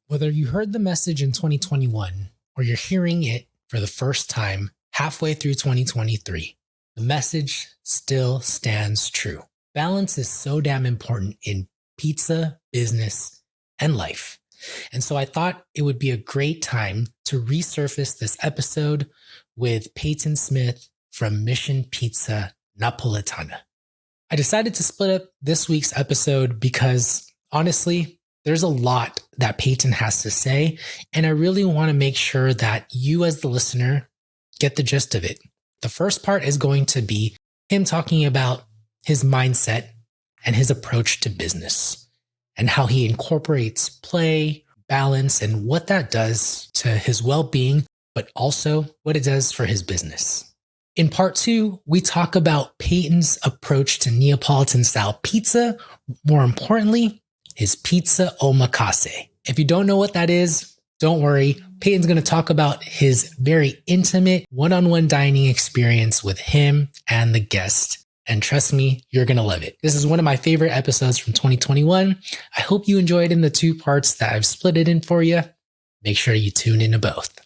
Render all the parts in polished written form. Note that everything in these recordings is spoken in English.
Whether you heard the message in 2021 or you're hearing it for the first time halfway through 2023, the message still stands true. Balance is so damn important in pizza, business, and life. And so I thought it would be a great time to resurface this episode with Peyton Smith from Mission Pizza Napolitana. I decided to split up this week's episode because honestly, there's a lot that Peyton has to say, and I really want to make sure that you as the listener get the gist of it. The first part is going to be him talking about his mindset and his approach to business and how he incorporates play, balance, and what that does to his well-being, but also what it does for his business. In part 2, we talk about Peyton's approach to Neapolitan-style pizza. More importantly, his pizza omakase. If you don't know what that is, don't worry. Peyton's going to talk about his very intimate one-on-one dining experience with him and the guest. And trust me, you're going to love it. This is one of my favorite episodes from 2021. I hope you enjoyed in the 2 parts that I've split it in for you. Make sure you tune into both.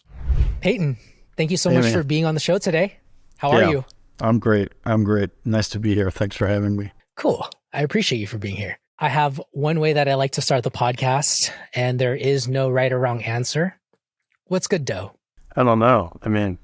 Peyton, thank you so much for being on the show today. How are you? I'm great. Nice to be here. Thanks for having me. Cool. I appreciate you for being here. I have one way that I like to start the podcast, and there is no right or wrong answer. What's good dough? I don't know. I mean,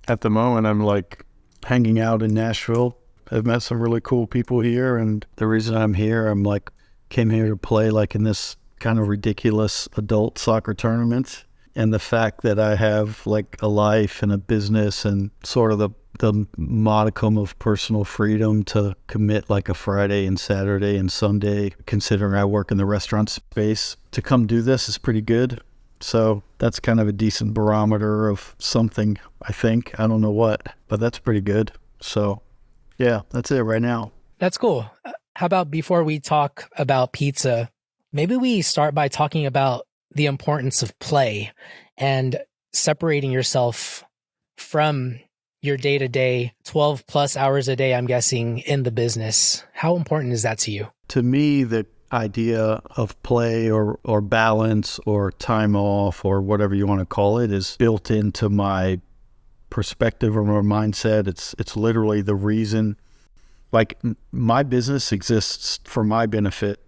at the moment, I'm like hanging out in Nashville. I've met some really cool people here, and the reason I'm here, I'm like came here to play like in this kind of ridiculous adult soccer tournament. And the fact that I have like a life and a business and sort of the modicum of personal freedom to commit like a Friday and Saturday and Sunday, considering I work in the restaurant space, to come do this is pretty good. So that's kind of a decent barometer of something, I think. I don't know what, but that's pretty good. So yeah, that's it right now. That's cool. How about before we talk about pizza, maybe we start by talking about the importance of play and separating yourself from your day-to-day 12 plus hours a day, I'm guessing, in the business. How important is that to you? To me, the idea of play or balance or time off or whatever you want to call it is built into my perspective or my mindset. It's literally the reason, like my business exists for my benefit,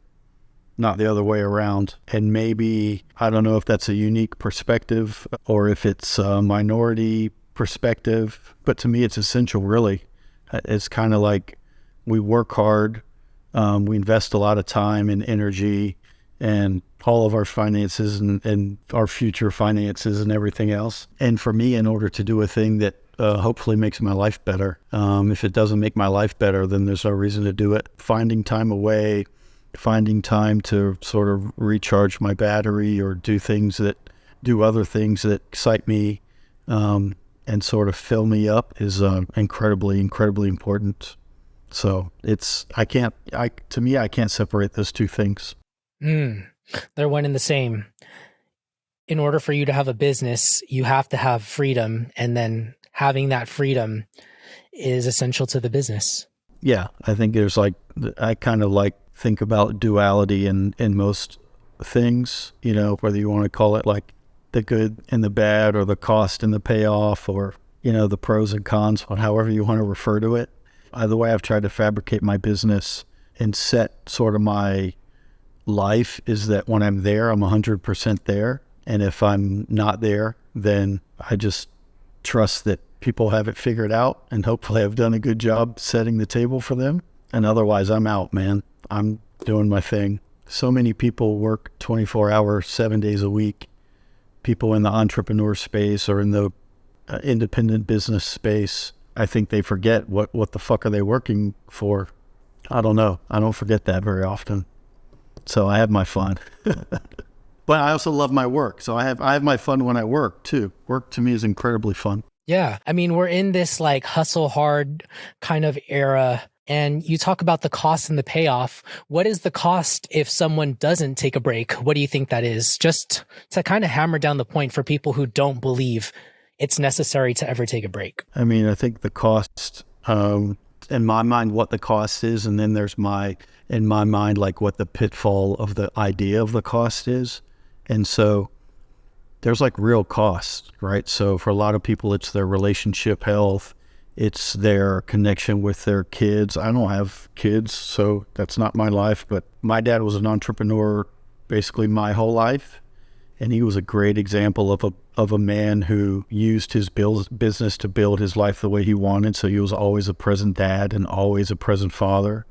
not the other way around. And maybe, I don't know if that's a unique perspective or if it's a minority perspective, but to me, it's essential, really. It's kind of like we work hard, we invest a lot of time and energy and all of our finances and our future finances and everything else. And for me, in order to do a thing that hopefully makes my life better, if it doesn't make my life better, then there's no reason to do it. Finding time away, finding time to sort of recharge my battery or do other things that excite me and sort of fill me up is incredibly, incredibly important. So I can't separate those two things. They're one and the same. In order for you to have a business, you have to have freedom, and then having that freedom is essential to the business. Yeah, I think there's I kind of think about duality in most things, whether you want to call it like the good and the bad or the cost and the payoff or, the pros and cons, or however you want to refer to it. The way I've tried to fabricate my business and set sort of my life is that when I'm there, I'm 100% there. And if I'm not there, then I just trust that people have it figured out and hopefully I've done a good job setting the table for them. And otherwise, I'm out, man. I'm doing my thing. So many people work 24 hours, 7 days a week. People in the entrepreneur space or in the independent business space, I think they forget what the fuck are they working for. I don't know. I don't forget that very often. So I have my fun. But I also love my work. So I have my fun when I work too. Work to me is incredibly fun. Yeah. I mean, we're in this like hustle hard kind of era, and you talk about the cost and the payoff. What is the cost if someone doesn't take a break? What do you think that is? Just to kind of hammer down the point for people who don't believe it's necessary to ever take a break. I mean, I think the cost, in my mind, what the cost is, and then there's in my mind, like what the pitfall of the idea of the cost is. And so there's like real costs, right? So for a lot of people, it's their relationship health, it's their connection with their kids. I don't have kids, so that's not my life, but my dad was an entrepreneur basically my whole life. And he was a great example of a man who used his business to build his life the way he wanted. So he was always a present dad and always a present father.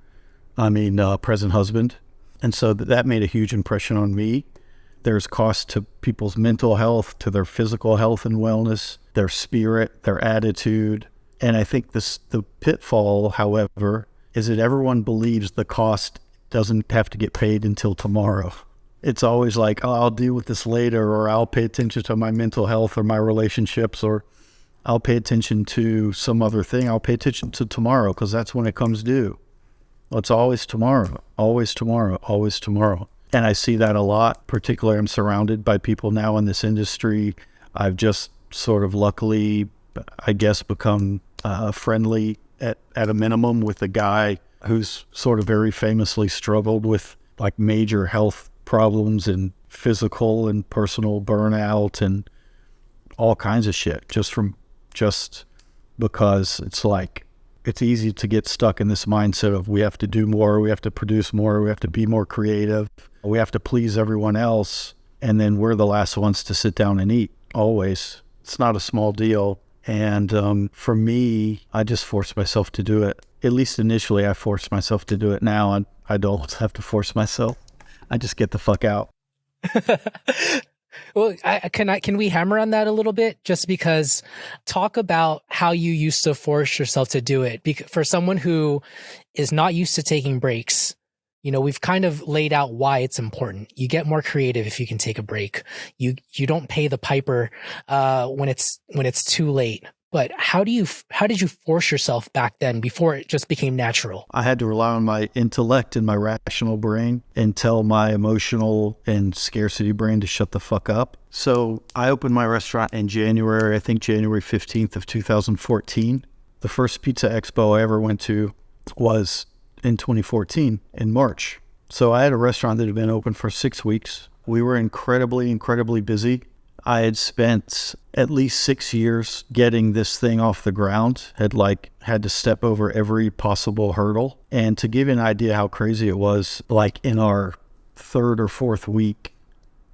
Present husband. And so that made a huge impression on me. There's cost to people's mental health, to their physical health and wellness, their spirit, their attitude. And I think the pitfall, however, is that everyone believes the cost doesn't have to get paid until tomorrow. It's always like, oh, I'll deal with this later, or I'll pay attention to my mental health or my relationships, or I'll pay attention to some other thing. I'll pay attention to tomorrow because that's when it comes due. Well, it's always tomorrow, always tomorrow, always tomorrow. And I see that a lot. Particularly, I'm surrounded by people now in this industry. I've just sort of luckily, I guess, become friendly at a minimum with a guy who's sort of very famously struggled with like major health problems and physical and personal burnout and all kinds of shit just because it's easy to get stuck in this mindset of we have to do more, we have to produce more, we have to be more creative, we have to please everyone else, and then we're the last ones to sit down and eat. Always. It's not a small deal. And for me, I just forced myself to do it. At least initially, I forced myself to do it. Now I don't have to force myself. I just get the fuck out. Well, can we hammer on that a little bit? Just because, talk about how you used to force yourself to do it. For someone who is not used to taking breaks, we've kind of laid out why it's important. You get more creative if you can take a break. You don't pay the piper when it's too late. But how did you force yourself back then before it just became natural? I had to rely on my intellect and my rational brain and tell my emotional and scarcity brain to shut the fuck up. So I opened my restaurant in January 15th of 2014. The first pizza expo I ever went to was in 2014 in March. So I had a restaurant that had been open for 6 weeks. We were incredibly, incredibly busy. I had spent at least 6 years getting this thing off the ground, had to step over every possible hurdle. And to give you an idea how crazy it was, like in our third or fourth week,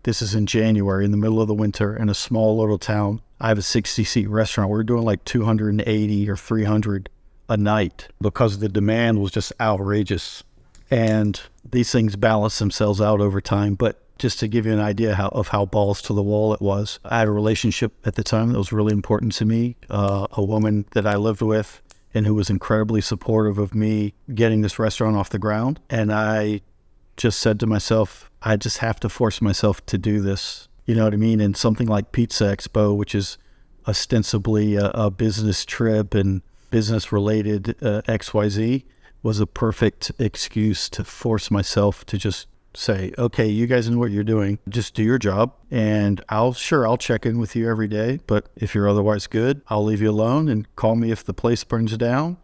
this is in January, in the middle of the winter, in a small little town. I have a 60-seat restaurant. We were doing like 280 or 300 a night because the demand was just outrageous. And these things balance themselves out over time. But just to give you an idea of how balls to the wall it was, I had a relationship at the time that was really important to me, a woman that I lived with and who was incredibly supportive of me getting this restaurant off the ground. And I just said to myself, I just have to force myself to do this. You know what I mean? And something like Pizza Expo, which is ostensibly a business trip and business-related XYZ, was a perfect excuse to force myself to just say, okay, you guys know what you're doing. Just do your job, and I'll check in with you every day. But if you're otherwise good, I'll leave you alone and call me if the place burns down.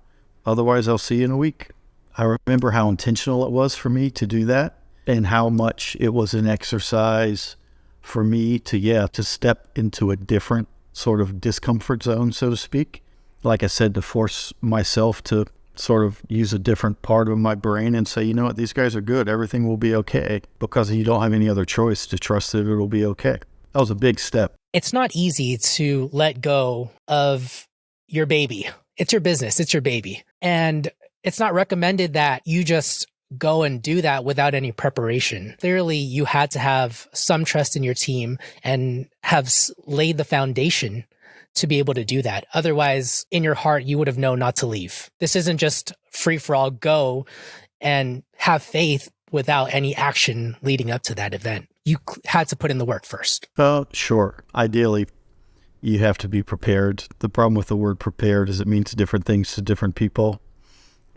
Otherwise, I'll see you in a week. I remember how intentional it was for me to do that and how much it was an exercise for me to step into a different sort of discomfort zone, so to speak. Like I said, to force myself to sort of use a different part of my brain and say, you know what, these guys are good. Everything will be okay, because you don't have any other choice to trust that it'll be okay. That was a big step. It's not easy to let go of your baby. It's your business. It's your baby. And it's not recommended that you just go and do that without any preparation. Clearly, you had to have some trust in your team and have laid the foundation to be able to do that. Otherwise, in your heart, you would have known not to leave. This isn't just free for all, go and have faith without any action leading up to that event. You had to put in the work first. Sure. Ideally, you have to be prepared. The problem with the word prepared is it means different things to different people.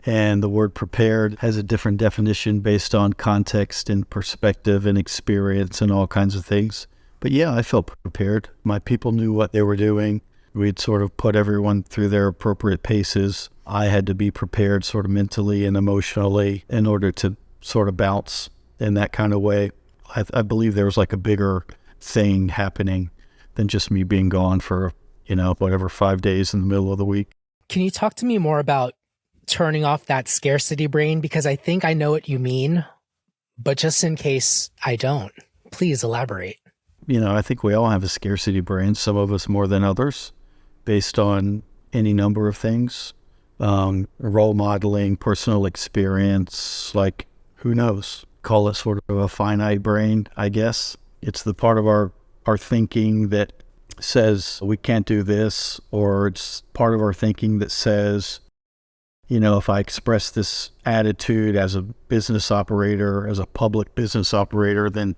And the word prepared has a different definition based on context and perspective and experience and all kinds of things. But yeah, I felt prepared. My people knew what they were doing. We'd sort of put everyone through their appropriate paces. I had to be prepared sort of mentally and emotionally in order to sort of bounce in that kind of way. I believe there was like a bigger thing happening than just me being gone for, 5 days in the middle of the week. Can you talk to me more about turning off that scarcity brain? Because I think I know what you mean, but just in case I don't, please elaborate. I think we all have a scarcity brain, some of us more than others, based on any number of things. Role modeling, personal experience, like, who knows? Call it sort of a finite brain, I guess. It's the part of our thinking that says we can't do this, or it's part of our thinking that says, if I express this attitude as a business operator, as a public business operator, then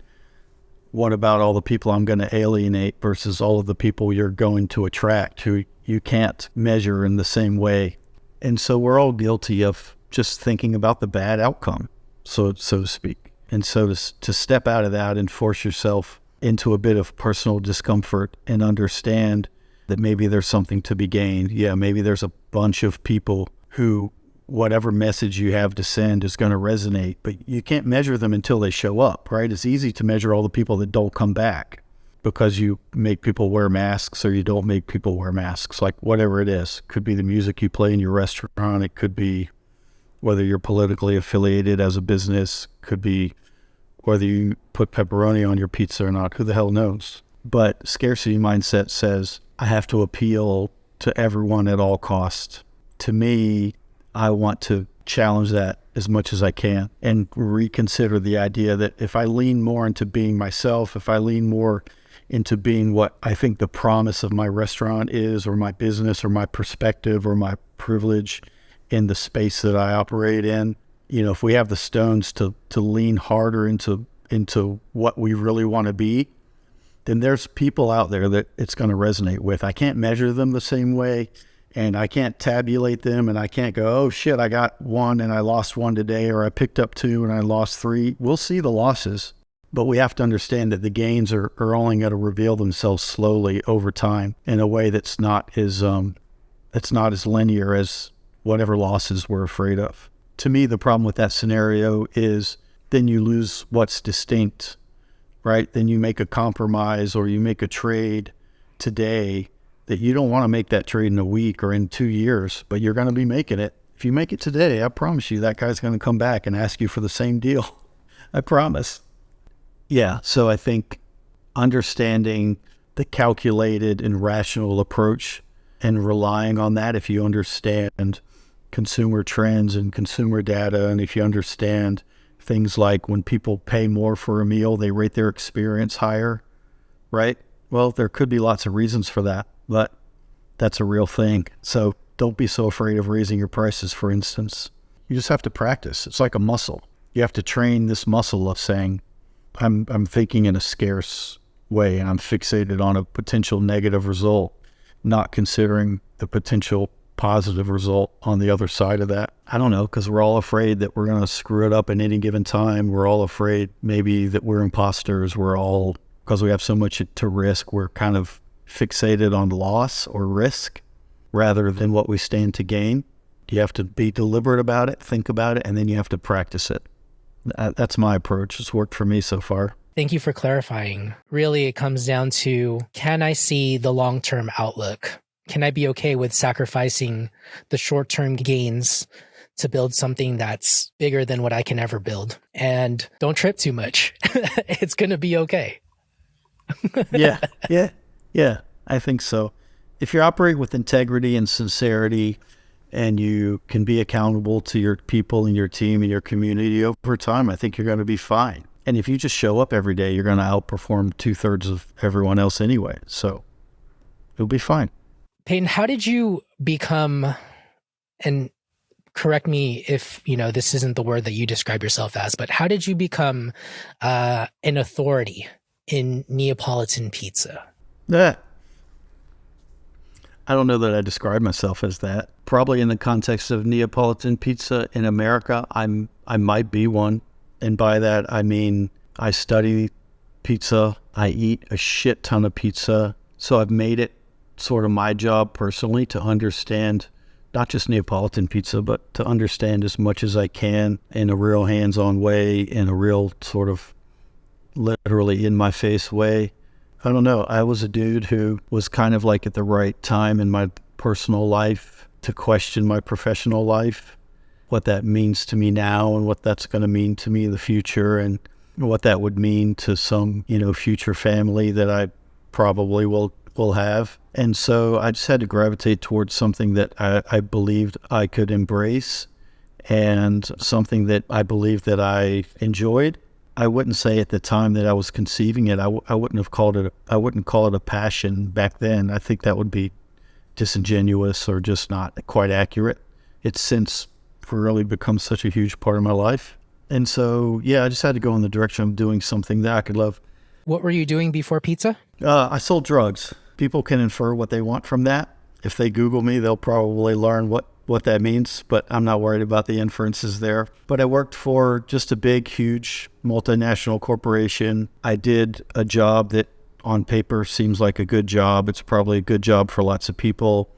what about all the people I'm going to alienate versus all of the people you're going to attract who you can't measure in the same way? And so we're all guilty of just thinking about the bad outcome, so to speak. And so to step out of that and force yourself into a bit of personal discomfort and understand that maybe there's something to be gained. Yeah, maybe there's a bunch of people who whatever message you have to send is going to resonate, but you can't measure them until they show up, right? It's easy to measure all the people that don't come back because you make people wear masks or you don't make people wear masks, like whatever it is. Could be the music you play in your restaurant. It could be whether you're politically affiliated as a business, could be whether you put pepperoni on your pizza or not, who the hell knows? But scarcity mindset says, I have to appeal to everyone at all costs. To me, I want to challenge that as much as I can and reconsider the idea that if I lean more into being myself, if I lean more into being what I think the promise of my restaurant is, or my business, or my perspective, or my privilege in the space that I operate in, if we have the stones to lean harder into what we really want to be, then there's people out there that it's going to resonate with. I can't measure them the same way, and I can't tabulate them, and I can't go, oh shit, I got 1 and I lost 1 today, or I picked up 2 and I lost 3. We'll see the losses, but we have to understand that the gains are only going to reveal themselves slowly over time in a way that's not as linear as whatever losses we're afraid of. To me, the problem with that scenario is then you lose what's distinct, right? Then you make a compromise or you make a trade today that you don't want to make that trade in a week or in 2 years, but you're going to be making it. If you make it today, I promise you that guy's going to come back and ask you for the same deal. I promise. Yeah, so I think understanding the calculated and rational approach and relying on that, if you understand consumer trends and consumer data, and if you understand things like when people pay more for a meal, they rate their experience higher, right? Well, there could be lots of reasons for that, but that's a real thing. So don't be so afraid of raising your prices, for instance. You just have to practice. It's like a muscle. You have to train this muscle of saying, I'm thinking in a scarce way and I'm fixated on a potential negative result, not considering the potential positive result on the other side of that. I don't know, because we're all afraid that we're going to screw it up at any given time. We're all afraid maybe that we're imposters. We're all, because we have so much to risk, we're kind of fixated on loss or risk rather than what we stand to gain. You have to be deliberate about it, think about it, and then you have to practice it. That's my approach. It's worked for me so far. Thank you for clarifying. Really, it comes down to, can I see the long-term outlook? Can I be okay with sacrificing the short-term gains to build something that's bigger than what I can ever build? And don't trip too much. It's going to be okay. Yeah, I think so. If you operate with integrity and sincerity, and you can be accountable to your people and your team and your community over time, I think you're going to be fine. And if you just show up every day, you're going to outperform 2/3 of everyone else anyway. So you'll be fine. Peyton, how did you become, and correct me if, this isn't the word that you describe yourself as, but how did you become an authority in Neapolitan pizza? Yeah. I don't know that I describe myself as that. Probably in the context of Neapolitan pizza in America, I might be one. And by that, I mean, I study pizza. I eat a shit ton of pizza. So I've made it sort of my job personally to understand not just Neapolitan pizza, but to understand as much as I can in a real hands-on way, in a real sort of literally in my face way. I don't know. I was a dude who was kind of like at the right time in my personal life to question my professional life, what that means to me now and what that's going to mean to me in the future, and what that would mean to some, future family that I probably will have. And so I just had to gravitate towards something that I believed I could embrace and something that I believed that I enjoyed. I wouldn't say at the time that I was conceiving it, I wouldn't call it a passion back then. I think that would be disingenuous or just not quite accurate. It's since really become such a huge part of my life. And so, I just had to go in the direction of doing something that I could love. What were you doing before pizza? I sold drugs. People can infer what they want from that. If they Google me, they'll probably learn what that means, but I'm not worried about the inferences there. But I worked for just a big, huge multinational corporation. I did a job that on paper seems like a good job. It's probably a good job for lots of people.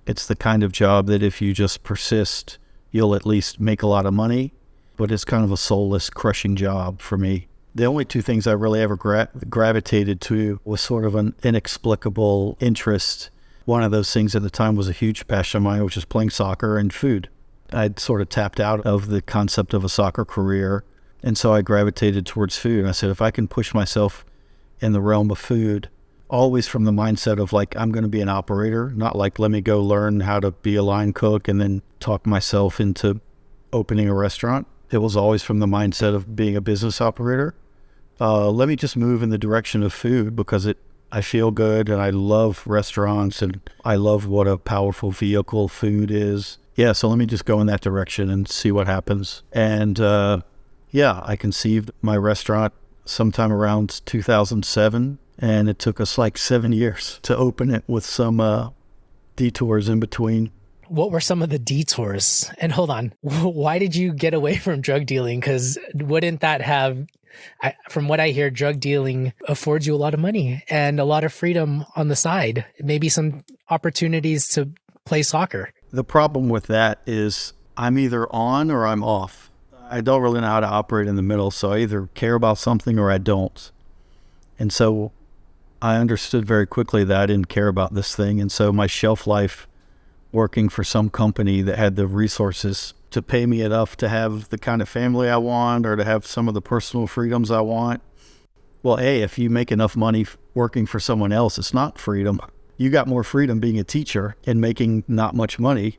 It's the kind of job that if you just persist, you'll at least make a lot of money. But it's kind of a soulless, crushing job for me. The only two things I really ever gravitated to was sort of an inexplicable interest. One of those things at the time was a huge passion of mine, which is playing soccer and food. I'd sort of tapped out of the concept of a soccer career, and so I gravitated towards food. And I said, if I can push myself in the realm of food, always from the mindset of like, I'm going to be an operator, not like, let me go learn how to be a line cook and then talk myself into opening a restaurant. It was always from the mindset of being a business operator. Let me just move in the direction of food because I feel good and I love restaurants and I love what a powerful vehicle food is. So let me just go in that direction and see what happens. And I conceived my restaurant sometime around 2007, and it took us like 7 years to open it with some detours in between. What were some of the detours? And hold on, why did you get away from drug dealing? Because wouldn't that have... from what I hear, drug dealing affords you a lot of money and a lot of freedom on the side, maybe some opportunities to play soccer. The problem with that is I'm either on or I'm off. I don't really know how to operate in the middle, so I either care about something or I don't. And so I understood very quickly that I didn't care about this thing. And so my shelf life working for some company that had the resources to pay me enough to have the kind of family I want or to have some of the personal freedoms I want. Well, if you make enough money working for someone else, it's not freedom. You got more freedom being a teacher and making not much money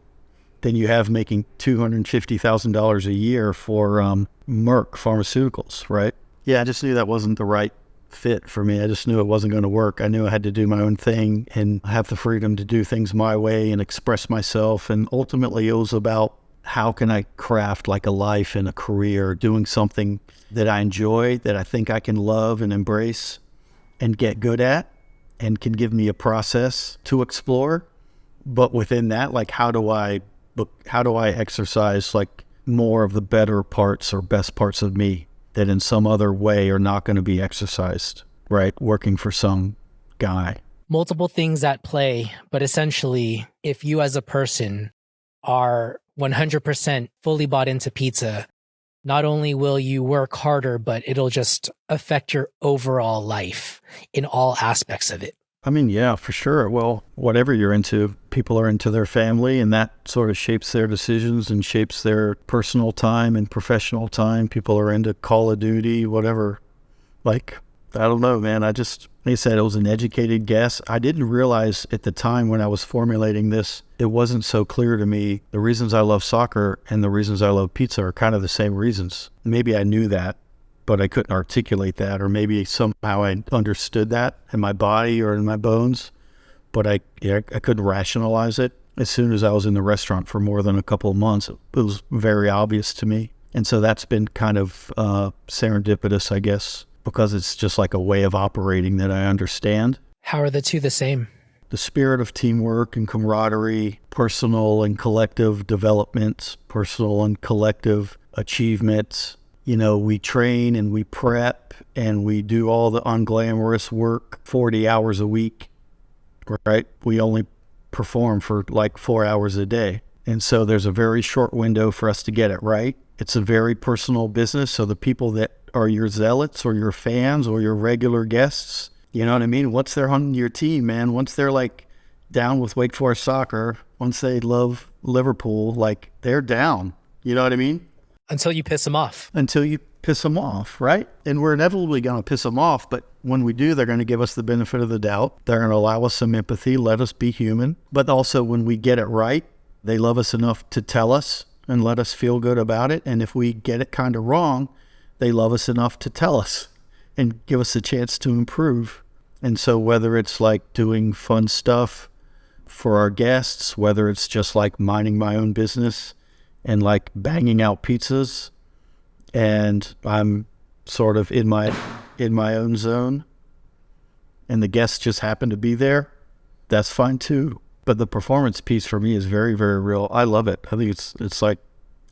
than you have making $250,000 a year for Merck Pharmaceuticals, right? I just knew that wasn't the right fit for me. I just knew it wasn't going to work. I knew I had to do my own thing and have the freedom to do things my way and express myself. And ultimately it was about how can I craft like a life and a career doing something that I enjoy, that I think I can love and embrace and get good at and can give me a process to explore. But within that, like how do I exercise like more of the better parts or best parts of me that in some other way are not going to be exercised, right? Working for some guy. Multiple things at play, but essentially, if you as a person are 100% fully bought into pizza, not only will you work harder, but it'll just affect your overall life in all aspects of it. I mean, yeah, for sure. Well, whatever you're into, people are into their family, and that sort of shapes their decisions and shapes their personal time and professional time. People are into Call of Duty, whatever. Like, I don't know, man. Like I said, it was an educated guess. I didn't realize at the time when I was formulating this, it wasn't so clear to me. The reasons I love soccer and the reasons I love pizza are kind of the same reasons. Maybe I knew that, but I couldn't articulate that, or maybe somehow I understood that in my body or in my bones, but I couldn't rationalize it. As soon as I was in the restaurant for more than a couple of months, it was very obvious to me. And so that's been kind of serendipitous, I guess, because it's just like a way of operating that I understand. How are the two the same? The spirit of teamwork and camaraderie, personal and collective development, personal and collective achievements. You know, we train and we prep and we do all the unglamorous work 40 hours a week, right? We only perform for like 4 hours a day. And so there's a very short window for us to get it right. It's a very personal business. So the people that are your zealots or your fans or your regular guests, you know what I mean? Once they're on your team, man, once they're like down with Wake Forest soccer, once they love Liverpool, like they're down. You know what I mean? Until you piss them off. Until you piss them off, right? And we're inevitably going to piss them off. But when we do, they're going to give us the benefit of the doubt. They're going to allow us some empathy, let us be human. But also when we get it right, they love us enough to tell us and let us feel good about it. And if we get it kind of wrong, they love us enough to tell us and give us a chance to improve. And so whether it's like doing fun stuff for our guests, whether it's just like minding my own business and like banging out pizzas, and I'm sort of in my own zone, and the guests just happen to be there, that's fine too. But the performance piece for me is very, very real. I love it. I think it's like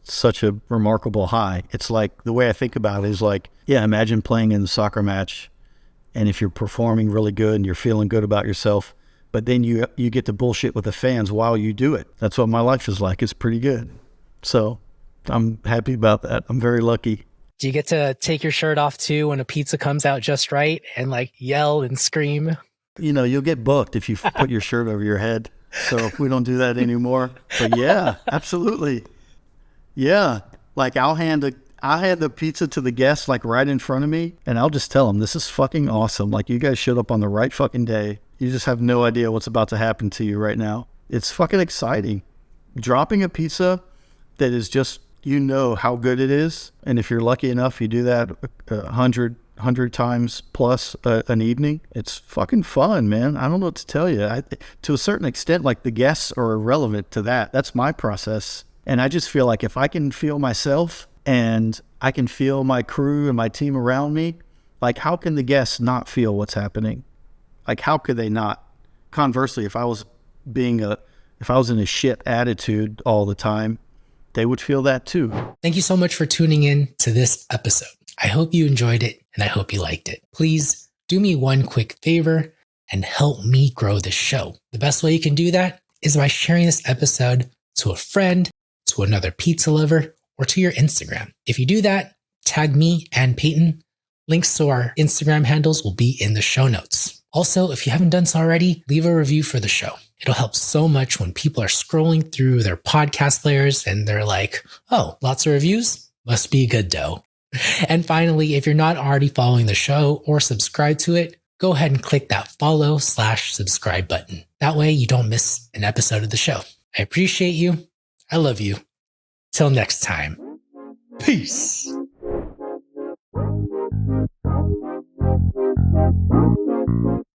such a remarkable high. It's like the way I think about it is like, yeah, imagine playing in a soccer match, and if you're performing really good and you're feeling good about yourself, but then you get to bullshit with the fans while you do it. That's what my life is like. It's pretty good. So I'm happy about that. I'm very lucky. Do you get to take your shirt off too when a pizza comes out just right and like yell and scream? You know, you'll get booked if you put your shirt over your head. So we don't do that anymore. But yeah, absolutely. Yeah. Like I'll hand the pizza to the guests like right in front of me, and I'll just tell them, this is fucking awesome. Like you guys showed up on the right fucking day. You just have no idea what's about to happen to you right now. It's fucking exciting. Dropping a pizza that is just, you know how good it is. And if you're lucky enough, you do that 100 times plus an evening. It's fucking fun, man. I don't know what to tell you. To a certain extent, like the guests are irrelevant to that. That's my process. And I just feel like if I can feel myself and I can feel my crew and my team around me, like how can the guests not feel what's happening? Like how could they not? Conversely, if I was in a shit attitude all the time, they would feel that too. Thank you so much for tuning in to this episode. I hope you enjoyed it and I hope you liked it. Please do me one quick favor and help me grow the show. The best way you can do that is by sharing this episode to a friend, to another pizza lover, or to your Instagram. If you do that, tag me and Peyton. Links to our Instagram handles will be in the show notes. Also, if you haven't done so already, leave a review for the show. It'll help so much when people are scrolling through their podcast layers and they're like, oh, lots of reviews? Must be good dough. And finally, if you're not already following the show or subscribed to it, go ahead and click that follow/subscribe button. That way you don't miss an episode of the show. I appreciate you. I love you. Till next time. Peace.